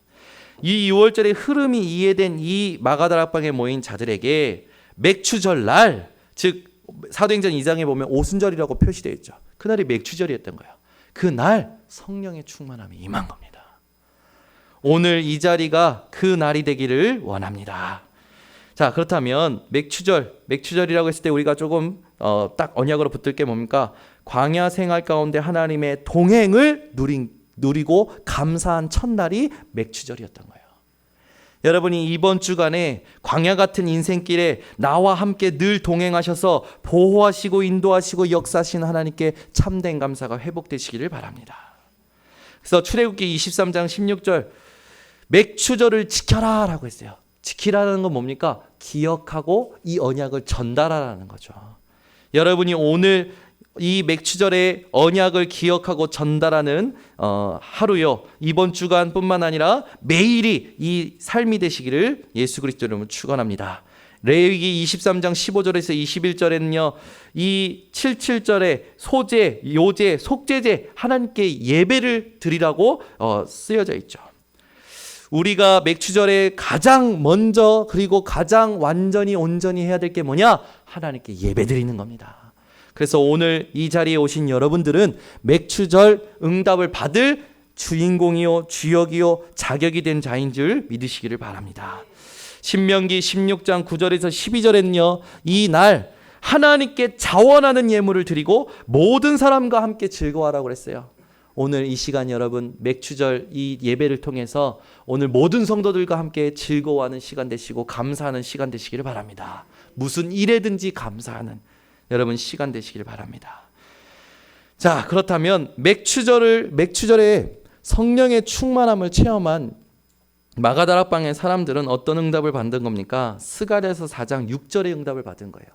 이 6월절의 흐름이 이해된 이 마가다락방에 모인 자들에게 맥추절 날, 즉 사도행전 2장에 보면 오순절이라고 표시되어 있죠. 그날이 맥추절이었던 거예요. 그날 성령의 충만함이 임한 겁니다. 오늘 이 자리가 그 날이 되기를 원합니다. 자, 그렇다면 맥추절이라고 했을 때 우리가 조금 딱 언약으로 붙들 게 뭡니까? 광야 생활 가운데 하나님의 동행을 누리고 감사한 첫날이 맥추절이었던 거예요. 여러분이 이번 주간에 광야 같은 인생길에 나와 함께 늘 동행하셔서 보호하시고 인도하시고 역사하시는 하나님께 참된 감사가 회복되시기를 바랍니다. 그래서 출애굽기 23장 16절 맥추절을 지켜라 라고 했어요. 지키라는 건 뭡니까? 기억하고 이 언약을 전달하라는 거죠. 여러분이 오늘 이 맥추절의 언약을 기억하고 전달하는 하루요. 이번 주간뿐만 아니라 매일이 이 삶이 되시기를 예수 그리스도 이름으로 축원합니다. 레위기 23장 15절에서 21절에는요. 이 77절에 소제, 요제, 속죄제 하나님께 예배를 드리라고 쓰여져 있죠. 우리가 맥추절에 가장 먼저 그리고 가장 완전히 온전히 해야 될 게 뭐냐? 하나님께 예배 드리는 겁니다. 그래서 오늘 이 자리에 오신 여러분들은 맥추절 응답을 받을 주인공이요 주역이요 자격이 된 자인 줄 믿으시기를 바랍니다. 신명기 16장 9절에서 12절에는요. 이 날 하나님께 자원하는 예물을 드리고 모든 사람과 함께 즐거워하라고 그랬어요. 오늘 이 시간 여러분 맥추절 이 예배를 통해서 오늘 모든 성도들과 함께 즐거워하는 시간 되시고 감사하는 시간 되시기를 바랍니다. 무슨 일에든지 감사하는 여러분 시간 되시기를 바랍니다. 자, 그렇다면 맥추절에 성령의 충만함을 체험한 마가다락방의 사람들은 어떤 응답을 받은 겁니까? 스가랴서 4장 6절의 응답을 받은 거예요.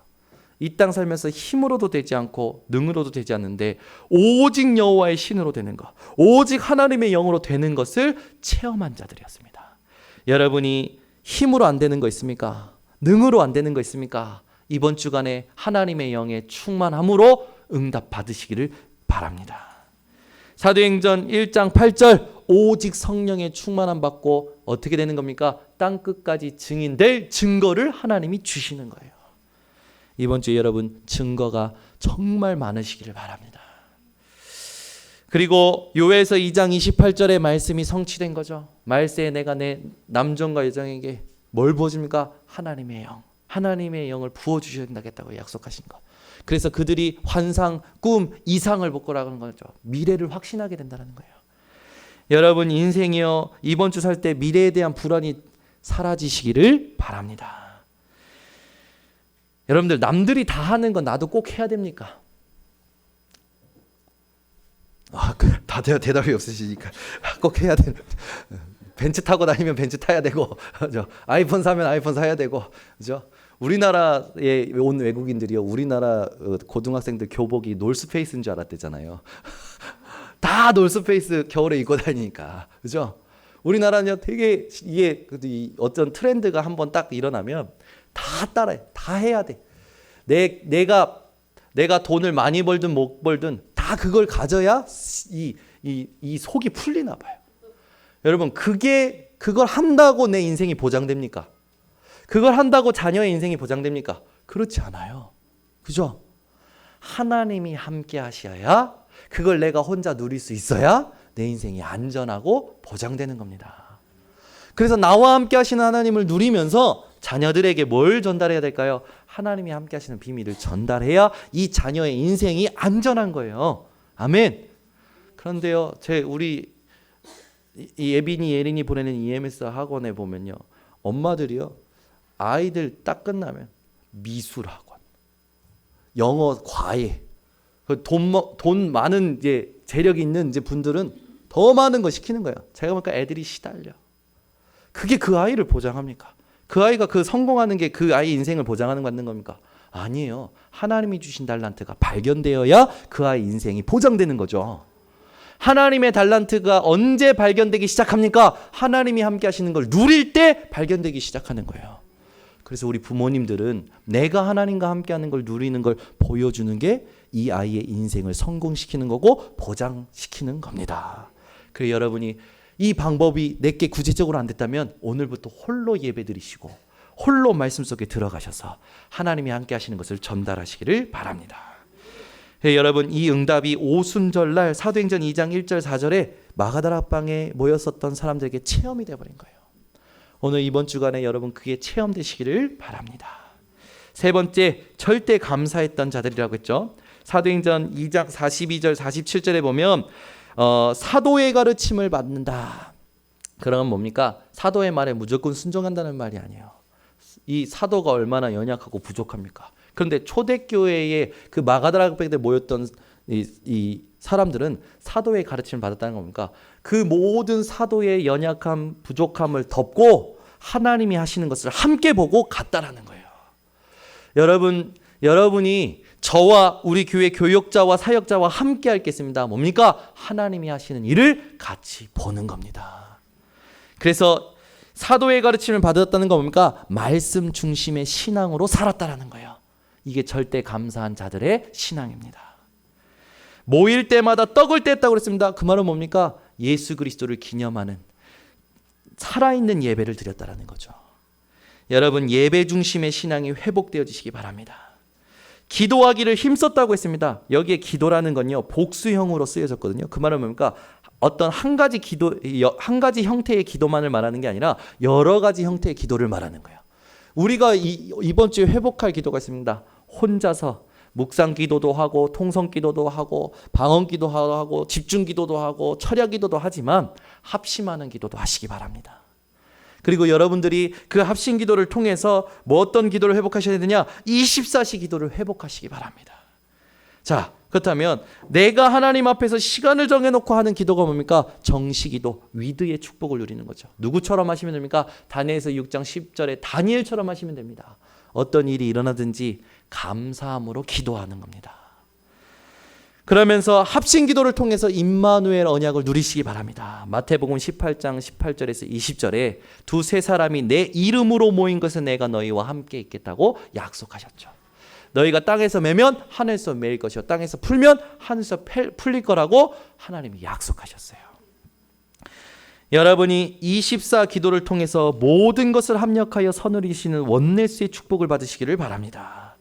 이 땅 살면서 힘으로도 되지 않고 능으로도 되지 않는데 오직 여호와의 신으로 되는 것, 오직 하나님의 영으로 되는 것을 체험한 자들이었습니다. 여러분이 힘으로 안 되는 거 있습니까? 능으로 안 되는 거 있습니까? 이번 주간에 하나님의 영의 충만함으로 응답 받으시기를 바랍니다. 사도행전 1장 8절 오직 성령의 충만함 받고 어떻게 되는 겁니까? 땅 끝까지 증인될 증거를 하나님이 주시는 거예요. 이번 주에 여러분 증거가 정말 많으시기를 바랍니다. 그리고 요엘서 2장 28절의 말씀이 성취된 거죠. 말세에 내가 내 남종과 여종에게 뭘 부어줍니까? 하나님의 영. 하나님의 영을 부어주신다겠다고 약속하신 것. 그래서 그들이 환상, 꿈, 이상을 복고라는 거죠. 미래를 확신하게 된다는 거예요. 여러분 인생이요. 이번 주 살 때 미래에 대한 불안이 사라지시기를 바랍니다. 여러분들 남들이 다 하는 건 나도 꼭 해야 됩니까? 다 대답이 없으시니까 꼭 해야 되는. 벤츠 타고 다니면 벤츠 타야 되고, 그죠? 아이폰 사면 아이폰 사야 되고, 그죠? 우리나라에 온 외국인들이요, 우리나라 고등학생들 교복이 놀스페이스인 줄 알았대잖아요. 다 놀스페이스 겨울에 입고 다니니까, 그죠? 우리나라는 되게 이게 어떤 트렌드가 한번 딱 일어나면 다 따라해, 다 해야 돼. 내가 돈을 많이 벌든 못 벌든 다 그걸 가져야 이 속이 풀리나 봐요. 여러분 그걸 한다고 내 인생이 보장됩니까? 그걸 한다고 자녀의 인생이 보장됩니까? 그렇지 않아요. 그죠? 하나님이 함께 하셔야 그걸 내가 혼자 누릴 수 있어야 내 인생이 안전하고 보장되는 겁니다. 그래서 나와 함께 하시는 하나님을 누리면서 자녀들에게 뭘 전달해야 될까요? 하나님이 함께 하시는 비밀을 전달해야 이 자녀의 인생이 안전한 거예요. 아멘. 그런데요, 우리 이 예빈이 예린이 보내는 EMS 학원에 보면요, 엄마들이요 아이들 딱 끝나면 미술 학원, 영어 과외, 돈 많은 이제 재력이 있는 이제 분들은 더 많은 거 시키는 거예요. 제가 보니까 애들이 시달려. 그게 그 아이를 보장합니까? 그 아이가 그 성공하는 게 그 아이 인생을 보장하는 거 맞는 겁니까? 아니에요. 하나님이 주신 달란트가 발견되어야 그 아이 인생이 보장되는 거죠. 하나님의 달란트가 언제 발견되기 시작합니까? 하나님이 함께 하시는 걸 누릴 때 발견되기 시작하는 거예요. 그래서 우리 부모님들은 내가 하나님과 함께 하는 걸 누리는 걸 보여주는 게 이 아이의 인생을 성공시키는 거고 보장시키는 겁니다. 그래서 여러분이 이 방법이 내게 구체적으로 안 됐다면 오늘부터 홀로 예배드리시고 홀로 말씀 속에 들어가셔서 하나님이 함께 하시는 것을 전달하시기를 바랍니다. 여러분 이 응답이 오순절날 사도행전 2장 1절 4절에 마가다락방에 모였었던 사람들에게 체험이 되어버린 거예요. 오늘 이번 주간에 여러분 그게 체험되시기를 바랍니다. 세 번째, 절대 감사했던 자들이라고 했죠. 사도행전 2장 42절 47절에 보면 사도의 가르침을 받는다. 그러면 뭡니까? 사도의 말에 무조건 순종한다는 말이 아니에요. 이 사도가 얼마나 연약하고 부족합니까? 그런데 초대교회에 그 마가다락방에 모였던 이 사람들은 사도의 가르침을 받았다는 겁니까? 그 모든 사도의 연약함, 부족함을 덮고 하나님이 하시는 것을 함께 보고 갔다라는 거예요. 여러분이 저와 우리 교회 교역자와 사역자와 함께 하겠습니다. 뭡니까? 하나님이 하시는 일을 같이 보는 겁니다. 그래서 사도의 가르침을 받았다는 건 뭡니까? 말씀 중심의 신앙으로 살았다라는 거예요. 이게 절대 감사한 자들의 신앙입니다. 모일 때마다 떡을 뗐다고 그랬습니다. 그 말은 뭡니까? 예수 그리스도를 기념하는 살아있는 예배를 드렸다라는 거죠. 여러분, 예배 중심의 신앙이 회복되어지시기 바랍니다. 기도하기를 힘썼다고 했습니다. 여기에 기도라는 건요, 복수형으로 쓰여졌거든요. 그 말은 뭡니까? 어떤 한 가지 형태의 기도만을 말하는 게 아니라 여러 가지 형태의 기도를 말하는 거예요. 우리가 이번 주에 회복할 기도가 있습니다. 혼자서 묵상 기도도 하고 통성 기도도 하고 방언 기도도 하고 집중 기도도 하고 철야 기도도 하지만 합심하는 기도도 하시기 바랍니다. 그리고 여러분들이 그 합심 기도를 통해서 뭐 어떤 기도를 회복하셔야 되느냐? 24시 기도를 회복하시기 바랍니다. 자, 그렇다면 내가 하나님 앞에서 시간을 정해놓고 하는 기도가 뭡니까? 정시기도, 위드의 축복을 누리는 거죠. 누구처럼 하시면 됩니까? 다니엘서 6장 10절에 다니엘처럼 하시면 됩니다. 어떤 일이 일어나든지 감사함으로 기도하는 겁니다. 그러면서 합심 기도를 통해서 임마누엘 언약을 누리시기 바랍니다. 마태복음 18장 18절에서 20절에 두세 사람이 내 이름으로 모인 것은 내가 너희와 함께 있겠다고 약속하셨죠. 너희가 땅에서 매면 하늘에서 매일 것이요 땅에서 풀면 하늘에서 풀릴 거라고 하나님이 약속하셨어요. 여러분이 24 기도를 통해서 모든 것을 합력하여 선을 이루시는 원내스의 축복을 받으시기를 바랍니다.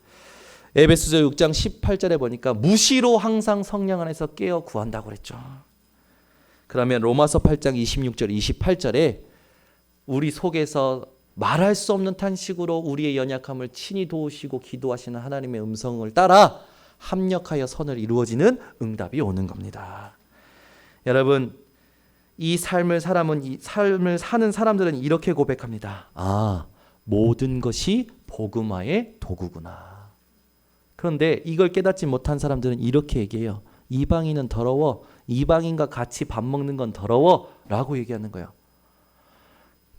에베소서 6장 18절에 보니까 무시로 항상 성령 안에서 깨어 구한다고 그랬죠. 그러면 로마서 8장 26절 28절에 우리 속에서 말할 수 없는 탄식으로 우리의 연약함을 친히 도우시고 기도하시는 하나님의 음성을 따라 합력하여 선을 이루어지는 응답이 오는 겁니다. 여러분, 이 삶을 사는 사람들은 이렇게 고백합니다. 아, 모든 것이 복음화의 도구구나. 그런데 이걸 깨닫지 못한 사람들은 이렇게 얘기해요. 이방인은 더러워. 이방인과 같이 밥 먹는 건 더러워. 라고 얘기하는 거예요.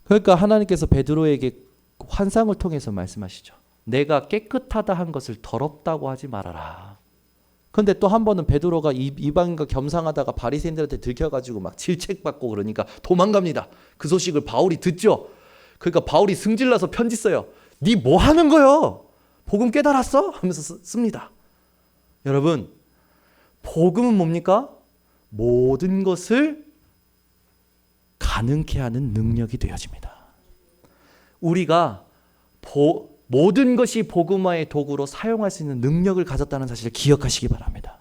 그러니까 하나님께서 베드로에게 환상을 통해서 말씀하시죠. 내가 깨끗하다 한 것을 더럽다고 하지 말아라. 그런데 또 한 번은 베드로가 이방인과 겸상하다가 바리새인들한테 들켜가지고 막 질책받고 그러니까 도망갑니다. 그 소식을 바울이 듣죠. 그러니까 바울이 승질나서 편지 써요. 네 뭐 하는 거요? 복음 깨달았어? 하면서 씁니다. 여러분, 복음은 뭡니까? 모든 것을 가능케 하는 능력이 되어집니다. 우리가 모든 것이 복음화의 도구로 사용할 수 있는 능력을 가졌다는 사실을 기억하시기 바랍니다.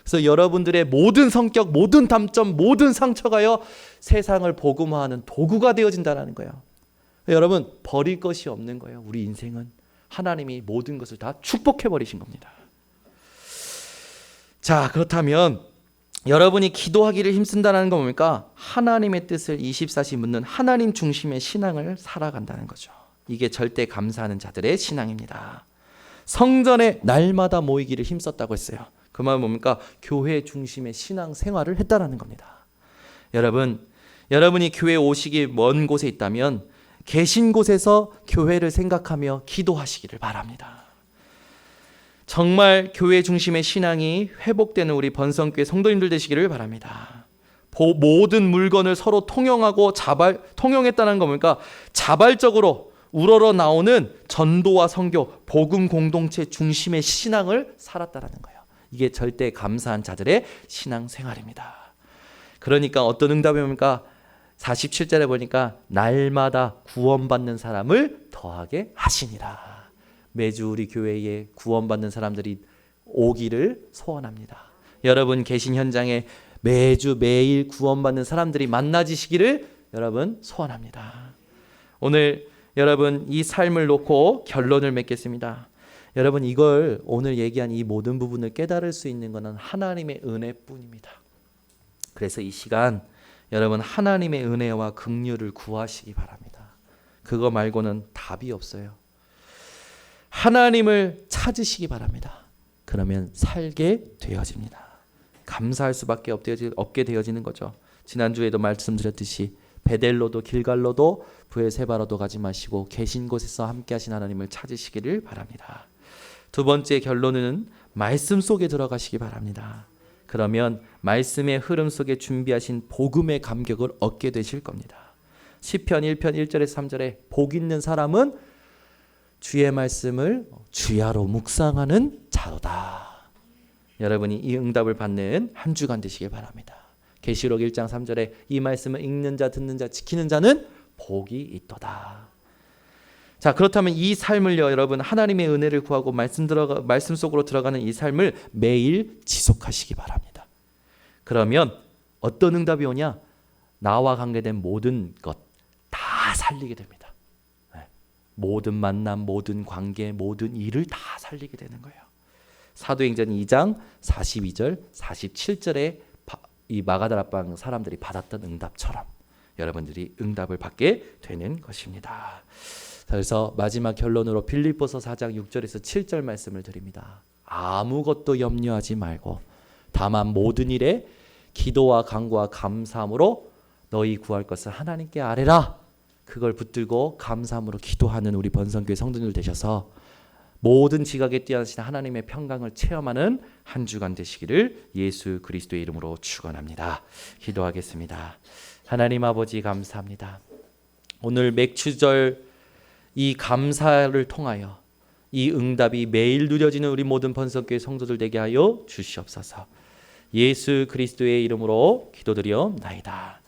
그래서 여러분들의 모든 성격, 모든 단점, 모든 상처가요, 세상을 복음화하는 도구가 되어진다는 거예요. 여러분, 버릴 것이 없는 거예요. 우리 인생은 하나님이 모든 것을 다 축복해 버리신 겁니다. 자, 그렇다면 여러분이 기도하기를 힘쓴다는 건 뭡니까? 하나님의 뜻을 24시 묻는 하나님 중심의 신앙을 살아간다는 거죠. 이게 절대 감사하는 자들의 신앙입니다. 성전에 날마다 모이기를 힘썼다고 했어요. 그 말은 뭡니까? 교회 중심의 신앙 생활을 했다라는 겁니다. 여러분이 교회 오시기 먼 곳에 있다면 계신 곳에서 교회를 생각하며 기도하시기를 바랍니다. 정말 교회 중심의 신앙이 회복되는 우리 번성교회 성도님들 되시기를 바랍니다. 모든 물건을 서로 통용했다는 거 뭡니까? 자발적으로 우러러 나오는 전도와 선교, 복음 공동체 중심의 신앙을 살았다라는 거예요. 이게 절대 감사한 자들의 신앙 생활입니다. 그러니까 어떤 응답이 옵니까? 47절에 보니까 날마다 구원받는 사람을 더하게 하시니라. 매주 우리 교회에 구원받는 사람들이 오기를 소원합니다. 여러분 계신 현장에 매일 구원받는 사람들이 만나지시기를 여러분 소원합니다. 오늘 여러분 이 삶을 놓고 결론을 맺겠습니다. 여러분 이걸 오늘 얘기한 이 모든 부분을 깨달을 수 있는 것은 하나님의 은혜뿐입니다. 그래서 이 시간 여러분 하나님의 은혜와 긍휼을 구하시기 바랍니다. 그거 말고는 답이 없어요. 하나님을 찾으시기 바랍니다. 그러면 살게 되어집니다. 감사할 수밖에 없게 되어지는 거죠. 지난주에도 말씀드렸듯이 베델로도 길갈로도 브엘세바로도 가지 마시고 계신 곳에서 함께 하신 하나님을 찾으시기를 바랍니다. 두 번째 결론은 말씀 속에 들어가시기 바랍니다. 그러면 말씀의 흐름 속에 준비하신 복음의 감격을 얻게 되실 겁니다. 시편 1편 1절에서 3절에 복 있는 사람은 주의 말씀을 주야로 묵상하는 자로다. 여러분이 이 응답을 받는 한 주간 되시길 바랍니다. 계시록 1장 3절에 이 말씀을 읽는 자, 듣는 자, 지키는 자는 복이 있도다. 자, 그렇다면 이 삶을요, 여러분, 하나님의 은혜를 구하고 말씀 속으로 들어가는 이 삶을 매일 지속하시기 바랍니다. 그러면 어떤 응답이 오냐? 나와 관계된 모든 것 다 살리게 됩니다. 모든 만남, 모든 관계, 모든 일을 다 살리게 되는 거예요. 사도행전 2장 42절, 47절에 이 마가다락방 사람들이 받았던 응답처럼 여러분들이 응답을 받게 되는 것입니다. 그래서 마지막 결론으로 빌립보서 4장 6절에서 7절 말씀을 드립니다. 아무것도 염려하지 말고 다만 모든 일에 기도와 간구와 감사함으로 너희 구할 것을 하나님께 아뢰라. 그걸 붙들고 감사함으로 기도하는 우리 번성교회 성도들 되셔서 모든 지각에 뛰어나신 하나님의 평강을 체험하는 한 주간 되시기를 예수 그리스도의 이름으로 축원합니다. 기도하겠습니다. 하나님 아버지 감사합니다. 오늘 맥추절 이 감사를 통하여 이 응답이 매일 누려지는 우리 모든 번성교회 성도들 되게 하여 주시옵소서. 예수 그리스도의 이름으로 기도드리옵나이다.